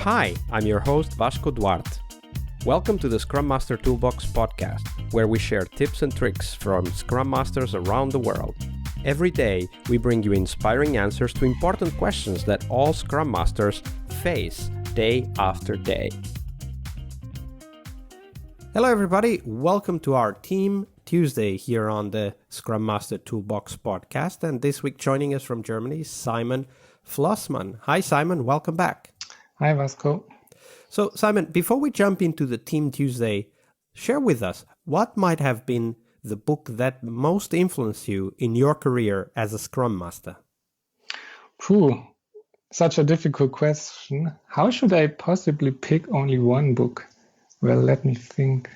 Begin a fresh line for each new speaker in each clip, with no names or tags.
Hi, I'm your host Vasco Duarte. Welcome to the Scrum Master Toolbox podcast, where we share tips and tricks from Scrum Masters around the world. Every day, we bring you inspiring answers to important questions that all Scrum Masters face day after day. Hello everybody, welcome to our Team Tuesday here on the Scrum Master Toolbox podcast. And this week joining us from Germany, Simon Flossmann. Hi Simon, welcome back.
Hi Vasco.
So Simon, before we jump into the Team Tuesday, share with us what might have been the book that most influenced you in your career as a Scrum Master.
Such a difficult question. How should I possibly pick only one book? Well, let me think.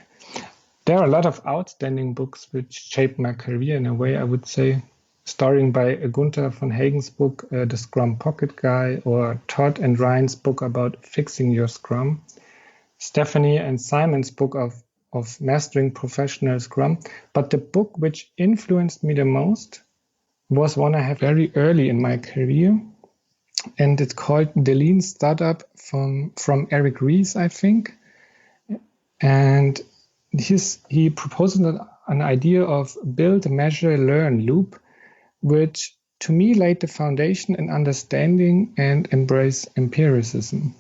There are a lot of outstanding books which shaped my career in a way, I would say. Starting by Gunther Verheyen's book, The Scrum Pocket Guy, or Todd and Ryan's book about fixing your Scrum. Stephanie and Simon's book of mastering professional Scrum. But the book which influenced me the most was one I had very early in my career. And it's called The Lean Startup from Eric Ries, I think. And he proposed an idea of build, measure, learn loop, which to me laid the foundation in understanding and embrace empiricism.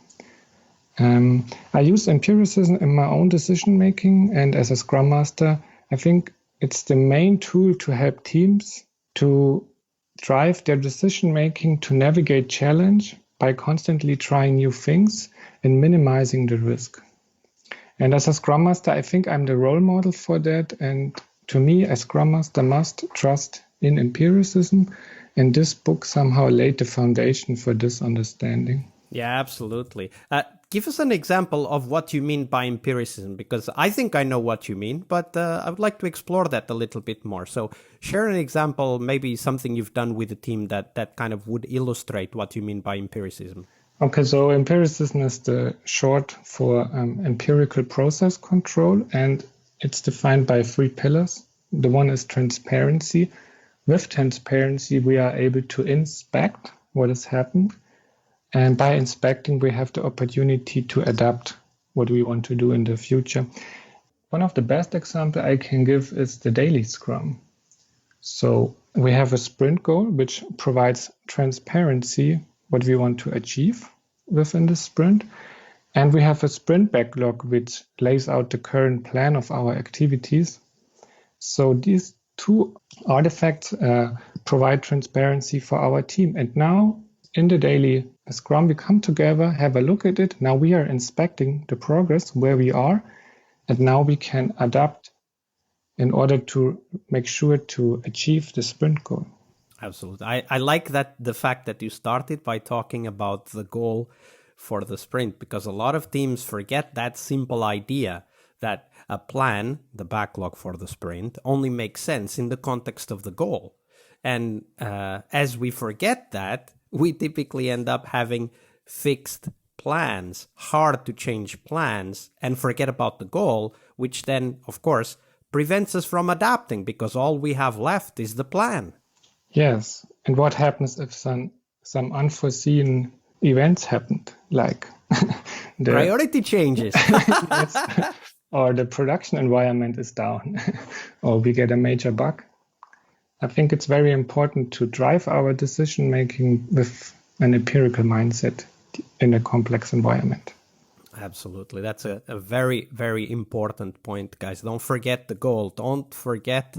I use empiricism in my own decision making, and as a Scrum Master, I think it's the main tool to help teams to drive their decision making, to navigate challenge by constantly trying new things and minimizing the risk. And as a Scrum Master, I think I'm the role model for that. And to me, a Scrum Master must trust in empiricism. And this book somehow laid the foundation for this understanding.
Yeah, absolutely. Give us an example of what you mean by empiricism, because I think I know what you mean, but I would like to explore that a little bit more. So share an example, maybe something you've done with a team that kind of would illustrate what you mean by empiricism.
Okay, so empiricism is the short for empirical process control, and it's defined by 3 pillars. The one is transparency. With transparency, we are able to inspect what has happened. And by inspecting, we have the opportunity to adapt what we want to do in the future. One of the best examples I can give is the daily Scrum. So we have a sprint goal, which provides transparency, what we want to achieve within the sprint. And we have a sprint backlog, which lays out the current plan of our activities. So these 2 artifacts provide transparency for our team. And now in the daily Scrum, we come together, have a look at it. Now we are inspecting the progress where we are, and now we can adapt in order to make sure to achieve the sprint goal.
Absolutely. I like that the fact that you started by talking about the goal for the sprint, because a lot of teams forget that simple idea that a plan, the backlog for the sprint, only makes sense in the context of the goal. And as we forget that, we typically end up having fixed plans, hard to change plans, and forget about the goal, which then, of course, prevents us from adapting because all we have left is the plan.
Yes. And what happens if some unforeseen events happened, like the
priority changes?
Yes. Or the production environment is down, or we get a major bug. I think it's very important to drive our decision making with an empirical mindset in a complex environment.
Absolutely. That's a very, very important point, guys. Don't forget the goal. Don't forget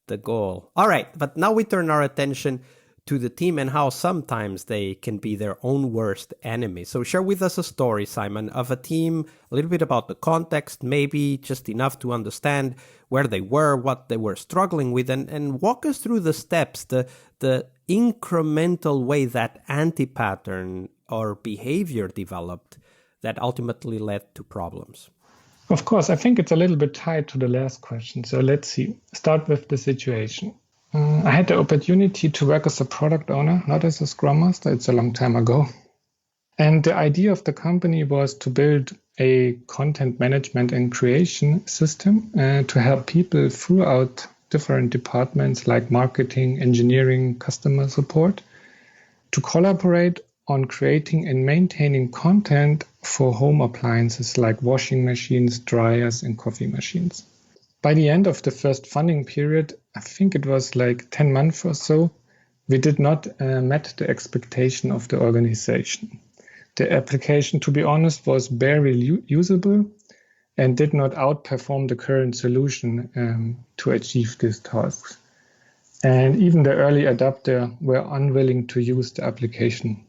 the goal. All right. But now we turn our attention to the team and how sometimes they can be their own worst enemy. So share with us a story, Simon, of a team, a little bit about the context, maybe just enough to understand where they were, what they were struggling with, and walk us through the steps, the incremental way that anti-pattern or behavior developed that ultimately led to problems.
Of course, I think it's a little bit tied to the last question. So let's see. Start with the situation. I had the opportunity to work as a product owner, not as a Scrum Master. It's a long time ago. And the idea of the company was to build a content management and creation system to help people throughout different departments like marketing, engineering, customer support to collaborate on creating and maintaining content for home appliances like washing machines, dryers, and coffee machines. By the end of the first funding period, I think it was like 10 months or so, we did not met the expectation of the organization. The application, to be honest, was barely usable and did not outperform the current solution to achieve these tasks. And even the early adopter were unwilling to use the application.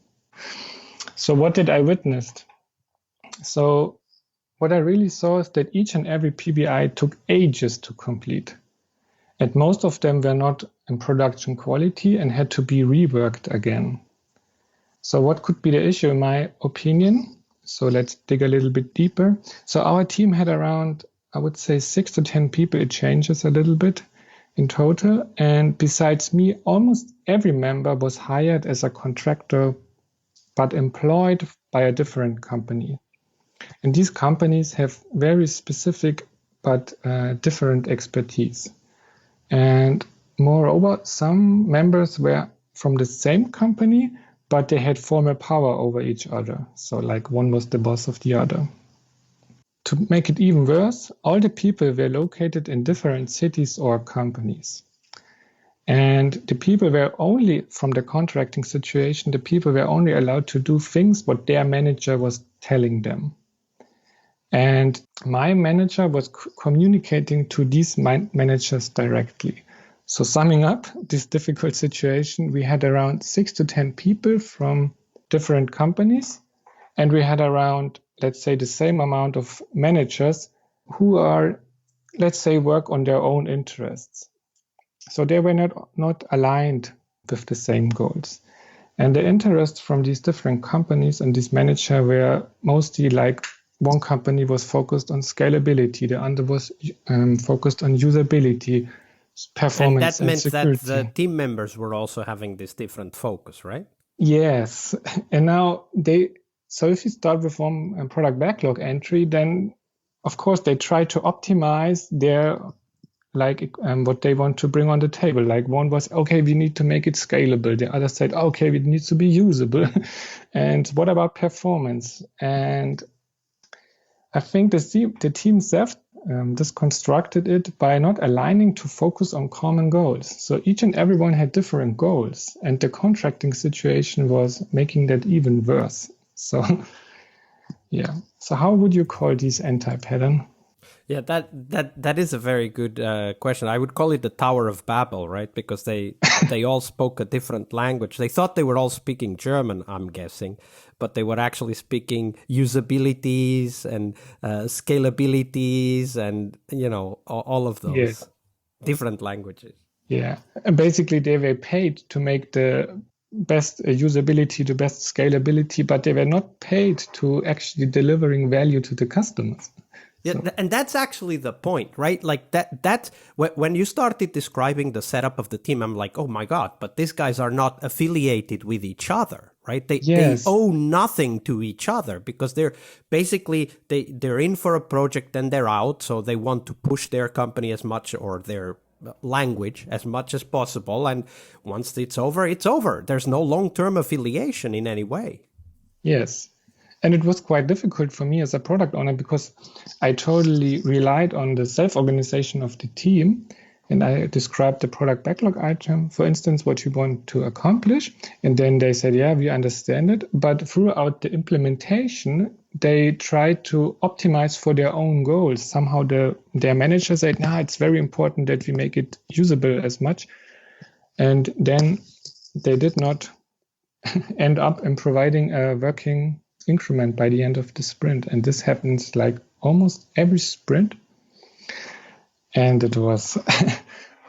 So what did I witness? So what I really saw is that each and every PBI took ages to complete. And most of them were not in production quality and had to be reworked again. So what could be the issue in my opinion? So let's dig a little bit deeper. So our team had around, I would say 6 to 10 people. It changes a little bit in total. And besides me, almost every member was hired as a contractor, but employed by a different company. And these companies have very specific but different expertise. And moreover, some members were from the same company, but they had formal power over each other. So like one was the boss of the other. To make it even worse, all the people were located in different cities or companies. And the people were only, from the contracting situation, the people were only allowed to do things what their manager was telling them. And my manager was communicating to these managers directly. So summing up this difficult situation, we had around 6 to 10 people from different companies, and we had around, let's say, the same amount of managers who are, let's say, work on their own interests. So they were not aligned with the same goals. And the interests from these different companies and this manager were mostly like one company was focused on scalability, the other was focused on usability, performance,
and that meant
security.
that the team members were also having this different focus, right?
Yes. And now so if you start with one product backlog entry, then of course they try to optimize their what they want to bring on the table. Like one was, okay, we need to make it scalable. The other said, okay, it needs to be usable. And what about performance? And I think the team self constructed it by not aligning to focus on common goals. So each and everyone had different goals, and the contracting situation was making that even worse. So, yeah. So how would you call these anti-pattern?
Yeah, that is a very good question. I would call it the Tower of Babel, right? Because they all spoke a different language. They thought they were all speaking German, I'm guessing, but they were actually speaking usabilities and scalabilities and, all of those different languages.
Yeah, and basically they were paid to make the best usability, the best scalability, but they were not paid to actually delivering value to the customers.
Yeah, so. And that's actually the point, right? Like that when you started describing the setup of the team, I'm like, oh my God, but these guys are not affiliated with each other, right? They owe nothing to each other because they're basically, they're in for a project and they're out. So they want to push their company as much or their language as much as possible. And once it's over, it's over. There's no long-term affiliation in any way.
Yes. And it was quite difficult for me as a product owner because I totally relied on the self-organization of the team. And I described the product backlog item, for instance, what you want to accomplish. And then they said, yeah, we understand it. But throughout the implementation, they tried to optimize for their own goals. Somehow their manager said, it's very important that we make it usable as much. And then they did not end up in providing a working increment by the end of the sprint. And this happens like almost every sprint. And it was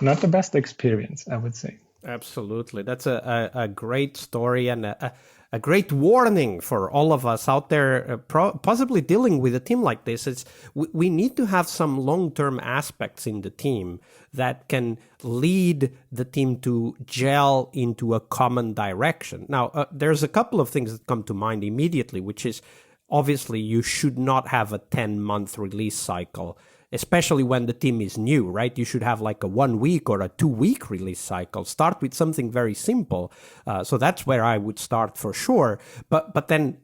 not the best experience, I would say.
Absolutely. That's a great story and a great warning for all of us out there possibly dealing with a team like this. We need to have some long-term aspects in the team that can lead the team to gel into a common direction. Now, there's a couple of things that come to mind immediately, which is obviously you should not have a 10-month release cycle especially when the team is new, right? You should have like a 1 week or a 2 week release cycle. Start with something very simple. So that's where I would start for sure. But then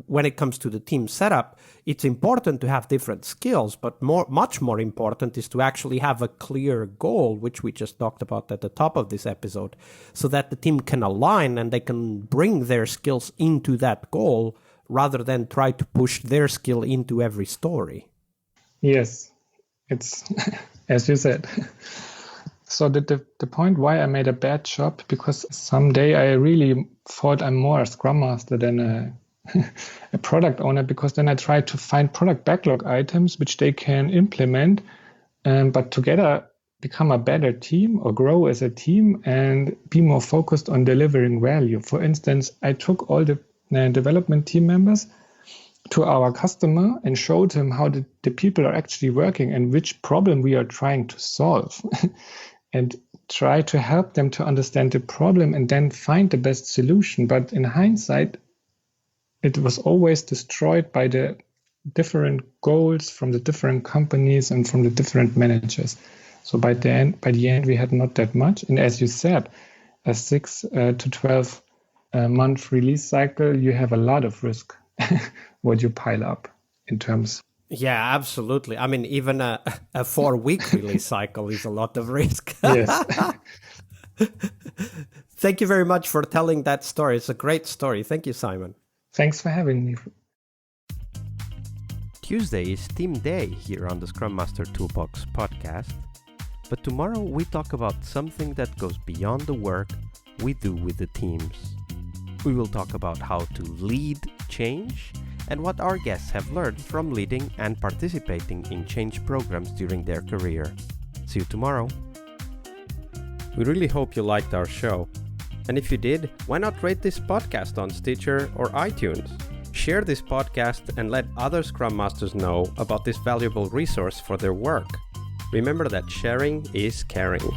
when it comes to the team setup, it's important to have different skills, but much more important is to actually have a clear goal, which we just talked about at the top of this episode, so that the team can align and they can bring their skills into that goal rather than try to push their skill into every story.
Yes, it's as you said. So the point why I made a bad job, because someday I really thought I'm more a Scrum Master than a product owner, because then I tried to find product backlog items which they can implement, but together become a better team or grow as a team and be more focused on delivering value. For instance, I took all the development team members to our customer and showed him how the people are actually working and which problem we are trying to solve and try to help them to understand the problem and then find the best solution. But in hindsight, it was always destroyed by the different goals from the different companies and from the different managers. So by the end, we had not that much. And as you said, a 6 to 12 month release cycle, you have a lot of risk what you pile up in terms.
Yeah, absolutely. I mean, even a 4 week release cycle is a lot of risk.
Yes.
Thank you very much for telling that story. It's a great story. Thank you, Simon.
Thanks for having me.
Tuesday is Team Day here on the Scrum Master Toolbox podcast. But tomorrow we talk about something that goes beyond the work we do with the teams. We will talk about how to lead change and what our guests have learned from leading and participating in change programs during their career. See you tomorrow. We really hope you liked our show. And if you did, why not rate this podcast on Stitcher or iTunes? Share this podcast and let other Scrum Masters know about this valuable resource for their work. Remember that sharing is caring.